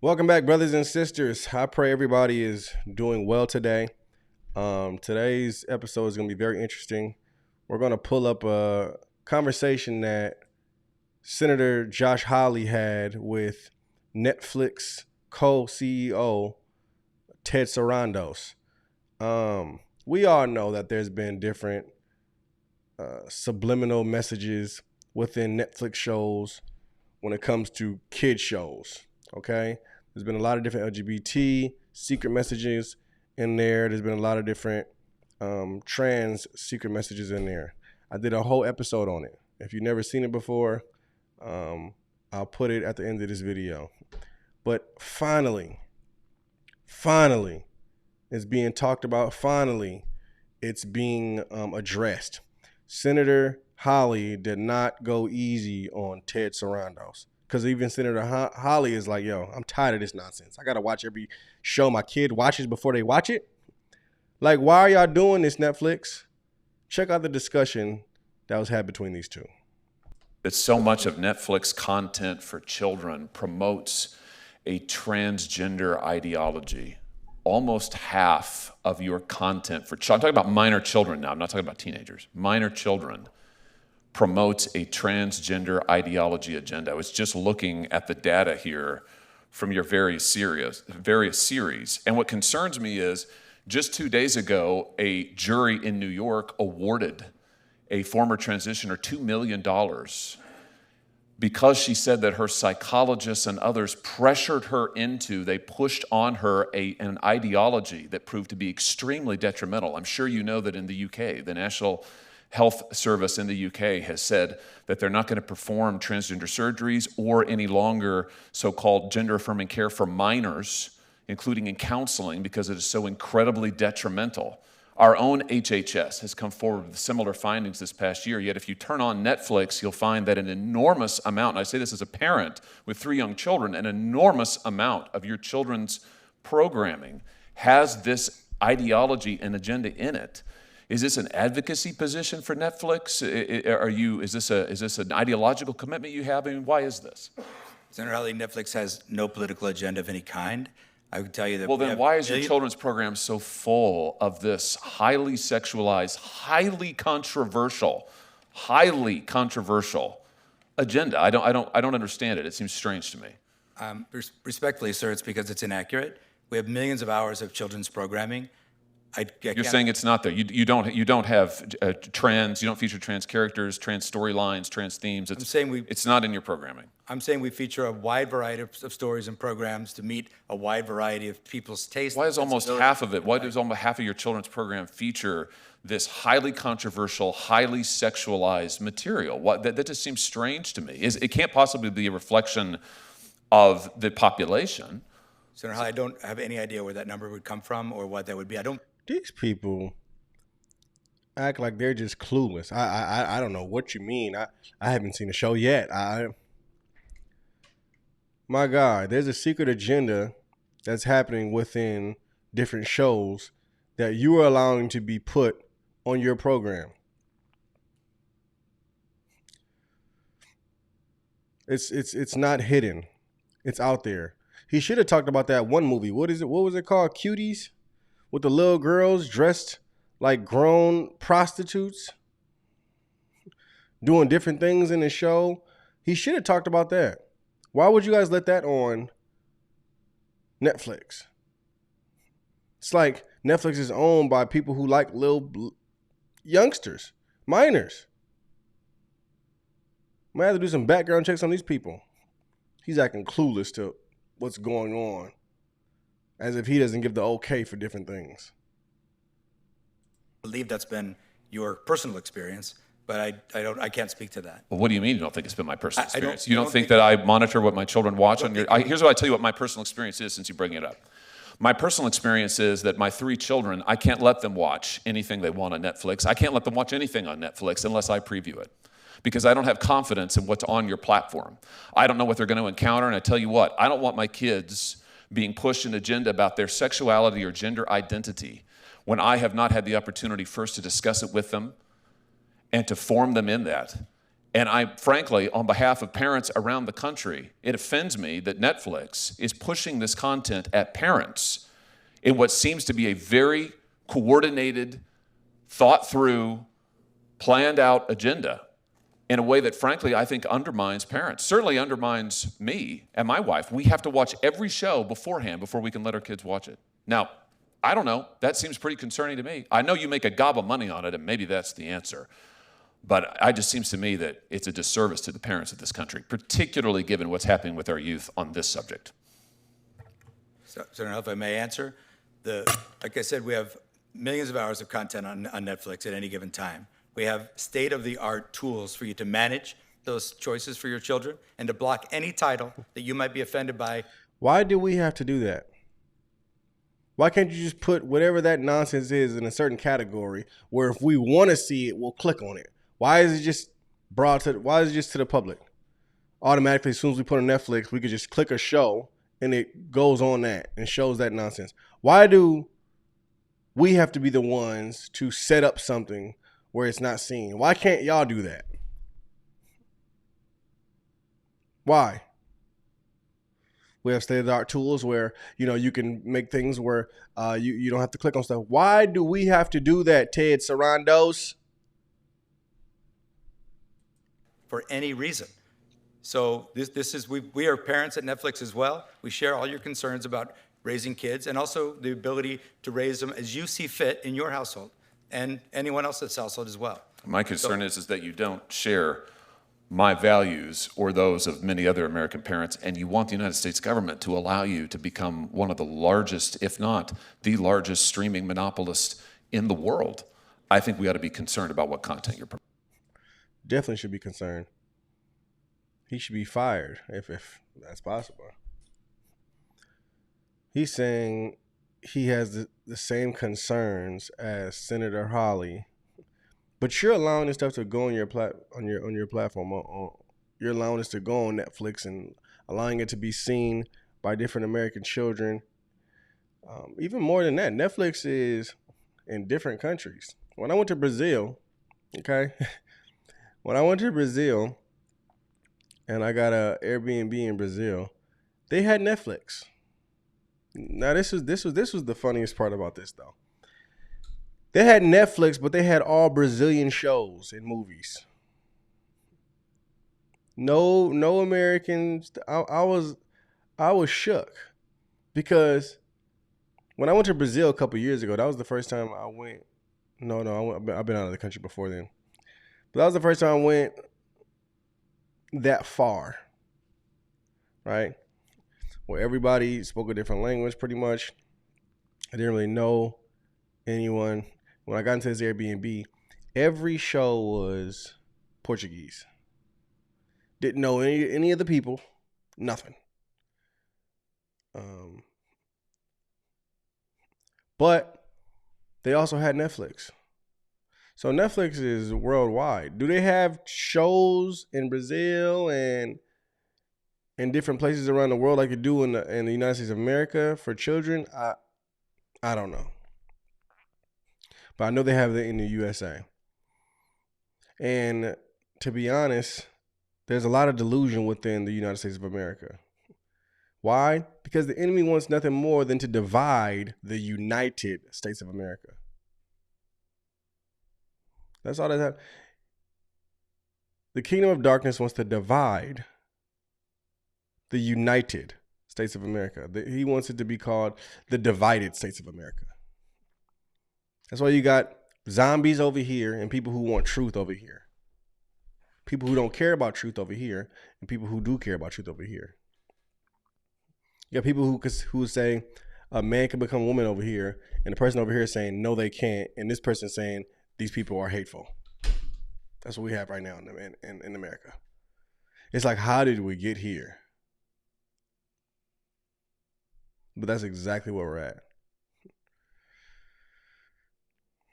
Welcome back, brothers and sisters. I pray everybody is doing well today. Today's episode is going to be very interesting. We're going to pull up a conversation that Senator Josh Hawley had with Netflix co-CEO Ted Sarandos. We all know that there's been different subliminal messages within Netflix shows when it comes to kid shows. Okay, there's been a lot of different LGBT secret messages in there. There's been a lot of different trans secret messages in there. I did a whole episode on it. If you've never seen it before, I'll put it at the end of this video. But finally, it's being talked about. Finally, it's being addressed. Senator Hawley did not go easy on Ted Sarandos. Because even Senator Hawley is like, yo, I'm tired of this nonsense. I got to watch every show my kid watches before they watch it. Like, why are y'all doing this, Netflix? Check out the discussion that was had between these two. That so much of Netflix content for children promotes a transgender ideology. Almost half of your content for children, I'm talking about minor children now, I'm not talking about teenagers, minor children, promotes a transgender ideology agenda. I was just looking at the data here from your various series. And what concerns me is just 2 days ago, a jury in New York awarded a former transitioner $2 million because she said that her psychologists and others pressured her into, they pushed on her an ideology that proved to be extremely detrimental. I'm sure you know that in the UK, the National Health Service in the UK has said that they're not going to perform transgender surgeries or any longer so-called gender-affirming care for minors, including in counseling, because it is so incredibly detrimental. Our own HHS has come forward with similar findings this past year, yet if you turn on Netflix, you'll find that an enormous amount, and I say this as a parent with 3 young children, an enormous amount of your children's programming has this ideology and agenda in it. Is this an advocacy position for Netflix? Is this an ideological commitment you have? I mean, why is this? Senator Hawley, Netflix has no political agenda of any kind. I would tell you that. Well, then why is your children's program so full of this highly sexualized, highly controversial agenda? I don't understand it. It seems strange to me. Respectfully, sir, it's because it's inaccurate. We have millions of hours of children's programming. You're saying it's not there. You don't have trans. You don't feature trans characters, trans storylines, trans themes. It's not in your programming. I'm saying we feature a wide variety of stories and programs to meet a wide variety of people's tastes. Why is almost half of it? Why does almost half of your children's program feature this highly controversial, highly sexualized material? That just seems strange to me. It can't possibly be a reflection of the population. Senator Hawley, I don't have any idea where that number would come from or what that would be. These people act like they're just clueless. I don't know what you mean. I haven't seen the show yet. My God, there's a secret agenda that's happening within different shows that you are allowing to be put on your program. It's not hidden. It's out there. He should have talked about that one movie. What was it called? Cuties? With the little girls dressed like grown prostitutes doing different things in the show. He should have talked about that. Why would you guys let that on Netflix? It's like Netflix is owned by people who like little youngsters, minors. Might have to do some background checks on these people. He's acting clueless to what's going on, as if he doesn't give the okay for different things. I believe that's been your personal experience, but I can't speak to that. Well, what do you mean you don't think it's been my personal experience? You don't think that I monitor what my children watch on your... Here's what I tell you what my personal experience is since you bring it up. My personal experience is that my 3 children, I can't let them watch anything they want on Netflix. I can't let them watch anything on Netflix unless I preview it, because I don't have confidence in what's on your platform. I don't know what they're going to encounter, and I tell you what, I don't want my kids being pushed an agenda about their sexuality or gender identity when I have not had the opportunity first to discuss it with them and to form them in that And frankly, on behalf of parents around the country, it offends me that Netflix is pushing this content at parents in what seems to be a very coordinated, thought through, planned out agenda in a way that, frankly, I think undermines parents, certainly undermines me and my wife. We have to watch every show beforehand before we can let our kids watch it. Now, I don't know. That seems pretty concerning to me. I know you make a gob of money on it, and maybe that's the answer. But it just seems to me that it's a disservice to the parents of this country, particularly given what's happening with our youth on this subject. So if I may answer, like I said, we have millions of hours of content on Netflix at any given time. We have state-of-the-art tools for you to manage those choices for your children and to block any title that you might be offended by. Why do we have to do that? Why can't you just put whatever that nonsense is in a certain category where if we want to see it, we'll click on it? Why is it just why is it just to the public? Automatically, as soon as we put on Netflix, we could just click a show and it goes on that and shows that nonsense. Why do we have to be the ones to set up something where it's not seen? Why can't y'all do that? Why? We have state-of-the-art tools where, you can make things where you don't have to click on stuff. Why do we have to do that, Ted Sarandos? For any reason. So this is we are parents at Netflix as well. We share all your concerns about raising kids and also the ability to raise them as you see fit in your household and anyone else's household as well. My concern is that you don't share my values or those of many other American parents, and you want the United States government to allow you to become one of the largest, if not the largest, streaming monopolist in the world. I think we ought to be concerned about what content you're promoting. Definitely should be concerned. He should be fired if that's possible. He's saying he has the same concerns as Senator Hawley, but you're allowing this stuff to go on your platform. You're allowing this to go on Netflix and allowing it to be seen by different American children. Even more than that, Netflix is in different countries. When I went to Brazil, okay. When I went to Brazil and I got a Airbnb in Brazil, they had Netflix. Now this was the funniest part about this though. They had Netflix, but they had all Brazilian shows and movies. No Americans. I was shook because when I went to Brazil a couple years ago, that was the first time I went. I've been out of the country before then. But that was the first time I went that far, right? Where everybody spoke a different language pretty much. I didn't really know anyone. When I got into this Airbnb, every show was Portuguese. Didn't know any of the people, nothing. But they also had Netflix. So Netflix is worldwide. Do they have shows in Brazil and in different places around the world like you do in the United States of America for children? I don't know. But I know they have it in the USA. And to be honest, there's a lot of delusion within the United States of America. Why? Because the enemy wants nothing more than to divide the United States of America. That's all that happens. The kingdom of darkness wants to divide the United States of America. He wants it to be called the divided States of America. That's why you got zombies over here and people who want truth over here. People who don't care about truth over here and people who do care about truth over here. You got people who say a man can become a woman over here and the person over here is saying no they can't, and this person saying these people are hateful. That's what we have right now in America. It's like, how did we get here? But that's exactly where we're at.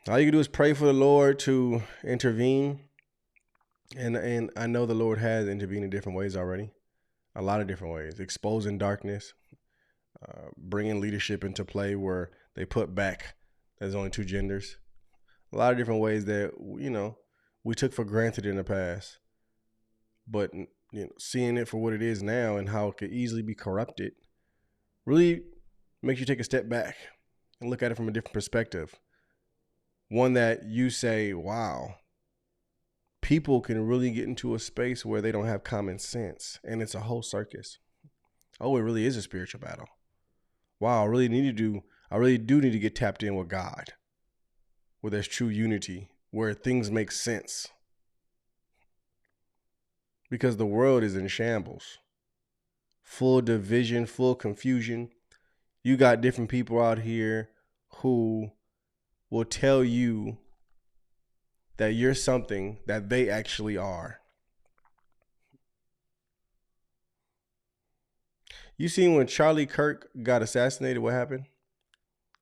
All you can do is pray for the Lord to intervene. And I know the Lord has intervened in different ways already. A lot of different ways. Exposing darkness. Bringing leadership into play where they put back there's only two genders. A lot of different ways that, we took for granted in the past. but seeing it for what it is now and how it could easily be corrupted really makes you take a step back and look at it from a different perspective. One that you say, wow, people can really get into a space where they don't have common sense, and it's a whole circus. Oh, it really is a spiritual battle. Wow, I really do need to get tapped in with God, where there's true unity, where things make sense. Because the world is in shambles. Full division, full confusion. You got different people out here who will tell you that you're something that they actually are. You seen when Charlie Kirk got assassinated, what happened?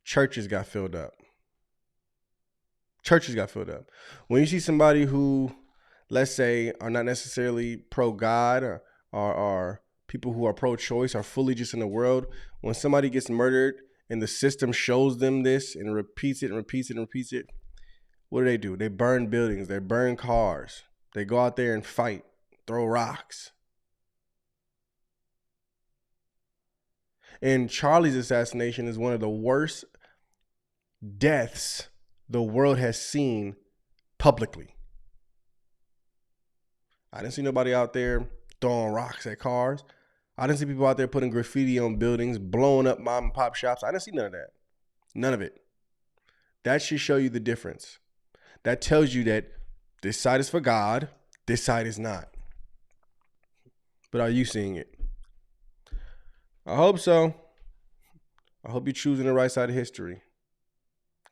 Churches got filled up. Churches got filled up. When you see somebody who, let's say, are not necessarily pro-God or people who are pro-choice are fully just in the world, when somebody gets murdered and the system shows them this and repeats it and repeats it and repeats it, what do? They burn buildings. They burn cars. They go out there and fight, throw rocks. And Charlie's assassination is one of the worst deaths the world has seen publicly. I didn't see nobody out there throwing rocks at cars. I didn't see people out there putting graffiti on buildings, blowing up mom and pop shops. I didn't see none of that. None of it. That should show you the difference. That tells you that this side is for God, this side is not. But are you seeing it? I hope so. I hope you're choosing the right side of history.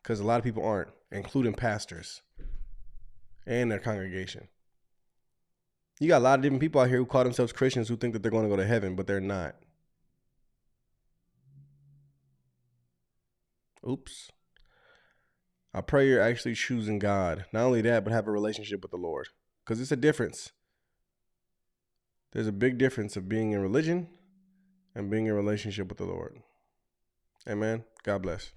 Because a lot of people aren't, including pastors and their congregation. You got a lot of different people out here who call themselves Christians who think that they're going to go to heaven, but they're not. Oops. I pray you're actually choosing God. Not only that, but have a relationship with the Lord. Because it's a difference. There's a big difference of being in religion and being in a relationship with the Lord. Amen. God bless.